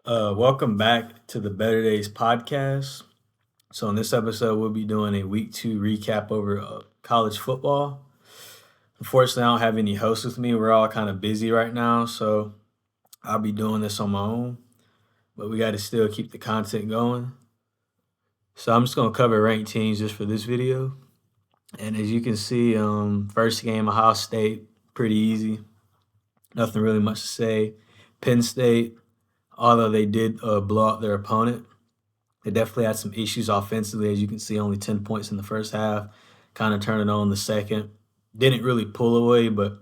Welcome back to the Better Days podcast. So, in this episode, we'll be doing a week two recap over college football. Unfortunately, I don't have any hosts with me. We're all kind of busy right now, so I'll be doing this on my own. But we got to still keep the content going. So, I'm just going to cover ranked teams just for this video. And as you can see, first game, Ohio State, pretty easy. Nothing really much to say. Penn State, although they did blow out their opponent, they definitely had some issues offensively. As you can see, only 10 points in the first half, kind of turned it on the second. Didn't really pull away, but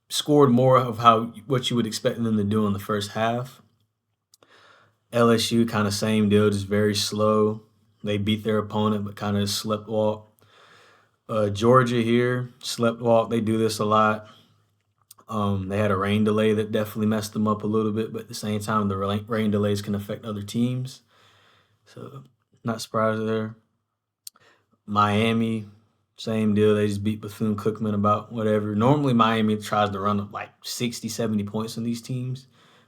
scored more of what you would expect them to do in the first half. LSU, kind of same deal, just very slow. They beat their opponent, but kind of slept walk. Georgia here, slept walk. They do this a lot. They had a rain delay that definitely messed them up a little bit, but at the same time, the rain delays can affect other teams. So, not surprised there. Miami, same deal. They just beat Bethune-Cookman about whatever. Normally, Miami tries to run up like 60, 70 points on these teams,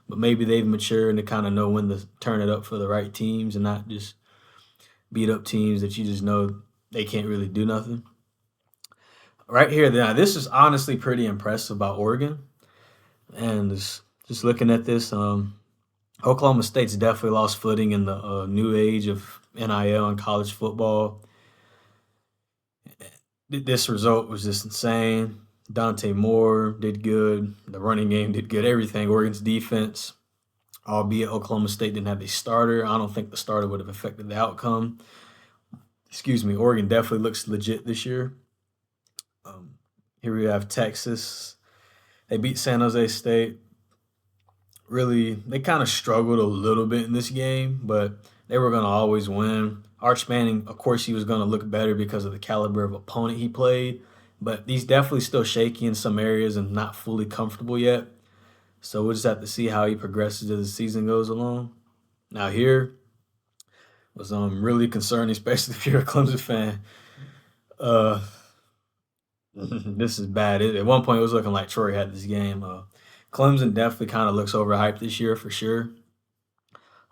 but maybe they've matured and to kind of know when to turn it up for the right teams and not just beat up teams that you just know they can't really do nothing. Right here, now, this is honestly pretty impressive about Oregon. And just looking at this, Oklahoma State's definitely lost footing in the new age of NIL and college football. This result was just insane. Dante Moore did good. The running game did good. Everything. Oregon's defense, albeit Oklahoma State didn't have a starter. I don't think the starter would have affected the outcome. Excuse me. Oregon definitely looks legit this year. Here we have Texas. They beat San Jose State. Really, they kind of struggled a little bit in this game, but they were going to always win. Arch Manning, of course, he was going to look better because of the caliber of opponent he played, but he's definitely still shaky in some areas and not fully comfortable yet. So we'll just have to see how he progresses as the season goes along. Now here was really concerning, especially if you're a Clemson fan. Uh, this is bad. At one point, it was looking like Troy had this game. Clemson definitely kind of looks overhyped this year for sure.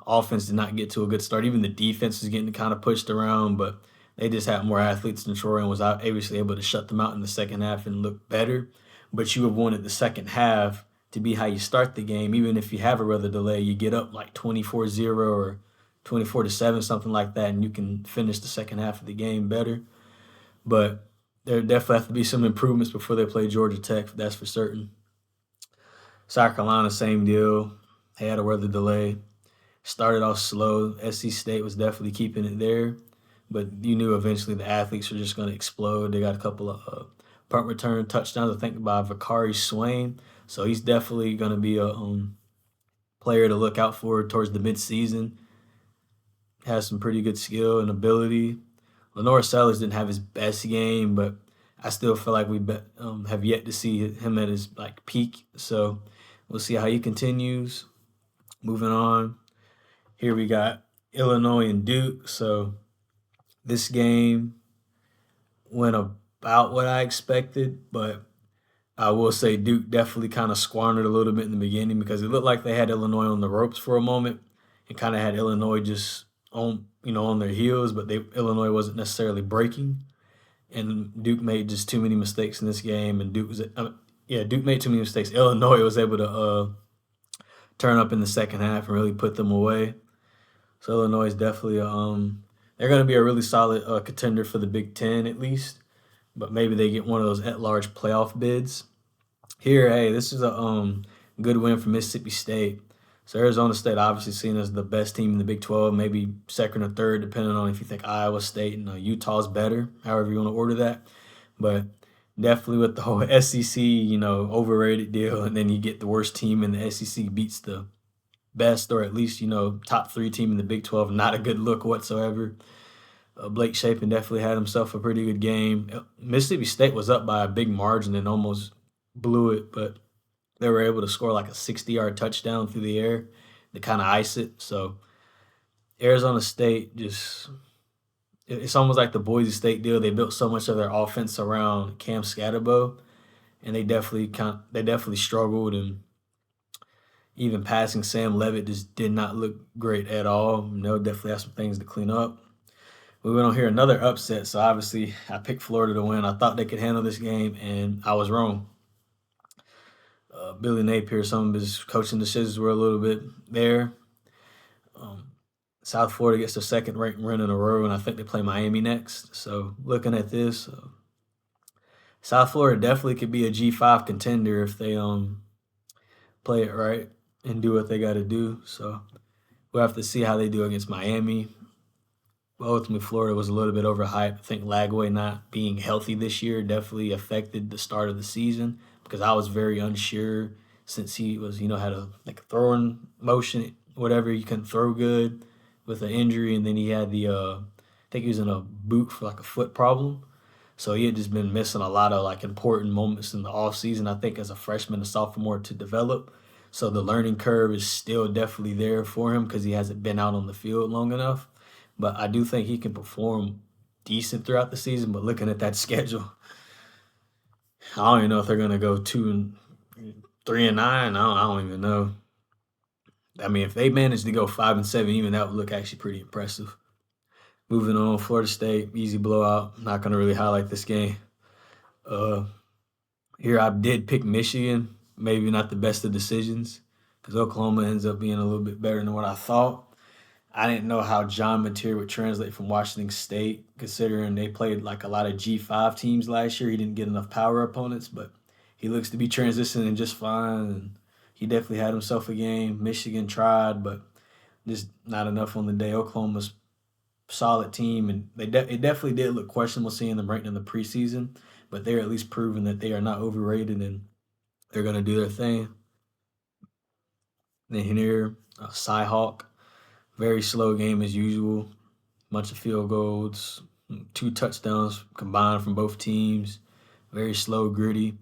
Offense did not get to a good start. Even the defense is getting kind of pushed around, but they just had more athletes than Troy and was obviously able to shut them out in the second half and look better. But you have wanted the second half to be how you start the game. Even if you have a weather delay, you get up like 24-0 or 24-7, something like that, and you can finish the second half of the game better. But there definitely have to be some improvements before they play Georgia Tech, that's for certain. South Carolina, same deal. They had a weather delay. Started off slow. SC State was definitely keeping it there, but you knew eventually the athletes were just going to explode. They got a couple of punt return touchdowns, I think, by Vakari Swain. So he's definitely going to be a player to look out for towards the midseason. Has some pretty good skill and ability. Lenore Sellers didn't have his best game, but I still feel like we have yet to see him at his like peak. So we'll see how he continues. Moving on. Here we got Illinois and Duke. So this game went about what I expected, but I will say Duke definitely kind of squandered a little bit in the beginning because it looked like they had Illinois on the ropes for a moment and kind of had Illinois just on their heels, but Illinois wasn't necessarily breaking, and Duke made just too many mistakes in this game, and Duke made too many mistakes. Illinois was able to turn up in the second half and really put them away. So Illinois is definitely they're going to be a really solid contender for the Big Ten at least, but maybe they get one of those at-large playoff bids. Here, hey, this is a good win for Mississippi State. So Arizona State obviously seen as the best team in the Big 12, maybe second or third, depending on if you think Iowa State and Utah's better, however you want to order that. But definitely with the whole SEC, overrated deal, and then you get the worst team in the SEC beats the best or at least, top three team in the Big 12. Not a good look whatsoever. Blake Shapen definitely had himself a pretty good game. Mississippi State was up by a big margin and almost blew it, but they were able to score like a 60-yard touchdown through the air to kind of ice it. So Arizona State it's almost like the Boise State deal. They built so much of their offense around Cam Scatterbo, and they definitely struggled. And Even passing Sam Levitt just did not look great at all. They'll definitely have some things to clean up. We went on here another upset, so obviously I picked Florida to win. I thought they could handle this game, and I was wrong. Billy Napier, some of his coaching decisions were a little bit there. Um, South Florida gets their second ranked win in a row, and I think they play Miami next. So looking at this, South Florida definitely could be a G5 contender if they play it right and do what they got to do. So we'll have to see how they do against Miami. But ultimately, Florida was a little bit overhyped. I think Lagway not being healthy this year definitely affected the start of the season because I was very unsure since he was, had a like a throwing motion, whatever. He couldn't throw good with an injury, and then he had I think he was in a boot for like a foot problem. So he had just been missing a lot of like important moments in the off season. I think as a freshman and sophomore to develop. So the learning curve is still definitely there for him because he hasn't been out on the field long enough. But I do think he can perform decent throughout the season. But looking at that schedule, I don't even know if they're gonna go 2-3-9. I don't even know. I mean, if they manage to go 5-7, even that would look actually pretty impressive. Moving on, Florida State, easy blowout. Not gonna really highlight this game. Uh, Here I did pick Michigan. Maybe not the best of decisions because Oklahoma ends up being a little bit better than what I thought. I didn't know how John Mateer would translate from Washington State, considering they played like a lot of G5 teams last year. He didn't get enough power opponents, but he looks to be transitioning just fine. And he definitely had himself a game. Michigan tried, but just not enough on the day. Oklahoma's solid team, and it definitely did look questionable seeing them ranked in the preseason, but they're at least proven that they are not overrated and they're going to do their thing. Then here, Cyhawk, very slow game as usual. Bunch of field goals, two touchdowns combined from both teams. Very slow, gritty.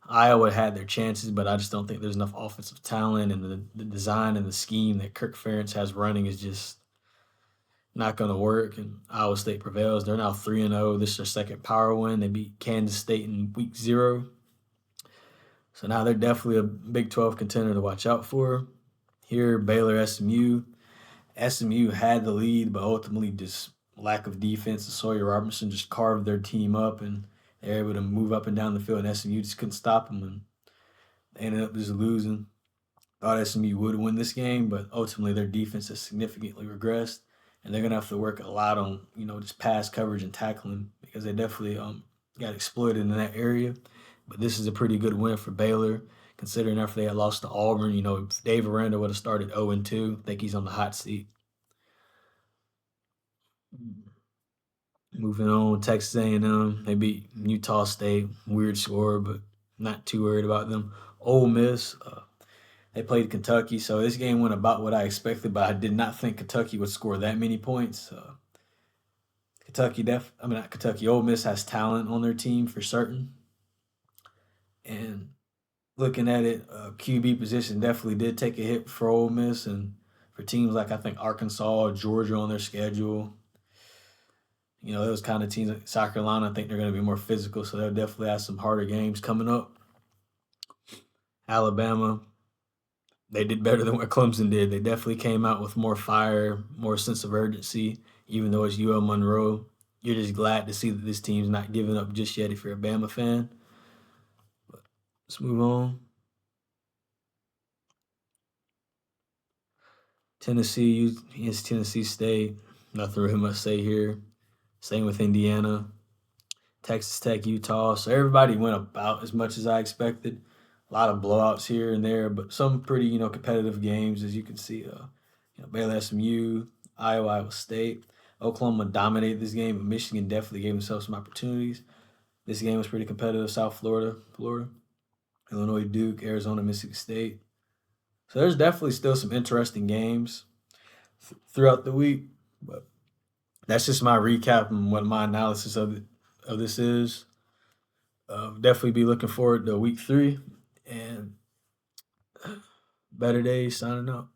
Iowa had their chances, but I just don't think there's enough offensive talent, and the design and the scheme that Kirk Ferentz has running is just not going to work. And Iowa State prevails. They're now 3-0. This is their second power win. They beat Kansas State in week 0. So now they're definitely a Big 12 contender to watch out for. Here, Baylor, SMU. SMU had the lead, but ultimately just lack of defense. And Sawyer Robertson just carved their team up, and they were able to move up and down the field, and SMU just couldn't stop them, and they ended up just losing. Thought SMU would win this game, but ultimately their defense has significantly regressed, and they're gonna have to work a lot on just pass coverage and tackling because they definitely got exploited in that area. But this is a pretty good win for Baylor, considering after they had lost to Auburn. If Dave Aranda would have started 0-2, I think he's on the hot seat. Moving on, Texas A&M, they beat Utah State. Weird score, but not too worried about them. Ole Miss, they played Kentucky, so this game went about what I expected, but I did not think Kentucky would score that many points. Not Kentucky. Ole Miss has talent on their team for certain, and looking at it, QB position definitely did take a hit for Ole Miss, and for teams like I think Arkansas, Georgia on their schedule. Those kind of teams like South Carolina, I think they're going to be more physical, so they'll definitely have some harder games coming up. Alabama, they did better than what Clemson did. They definitely came out with more fire, more sense of urgency, even though it's UL Monroe. You're just glad to see that this team's not giving up just yet if you're a Bama fan. But let's move on. Tennessee against Tennessee State. Nothing really much to say here. Same with Indiana. Texas Tech, Utah. So everybody went about as much as I expected. A lot of blowouts here and there, but some pretty, competitive games, as you can see. Baylor, SMU, Iowa State. Oklahoma dominated this game, but Michigan definitely gave themselves some opportunities. This game was pretty competitive. South Florida, Illinois, Duke, Arizona, Mississippi State. So there's definitely still some interesting games throughout the week, but that's just my recap and what my analysis of this is. Definitely be looking forward to week 3 and better days signing out.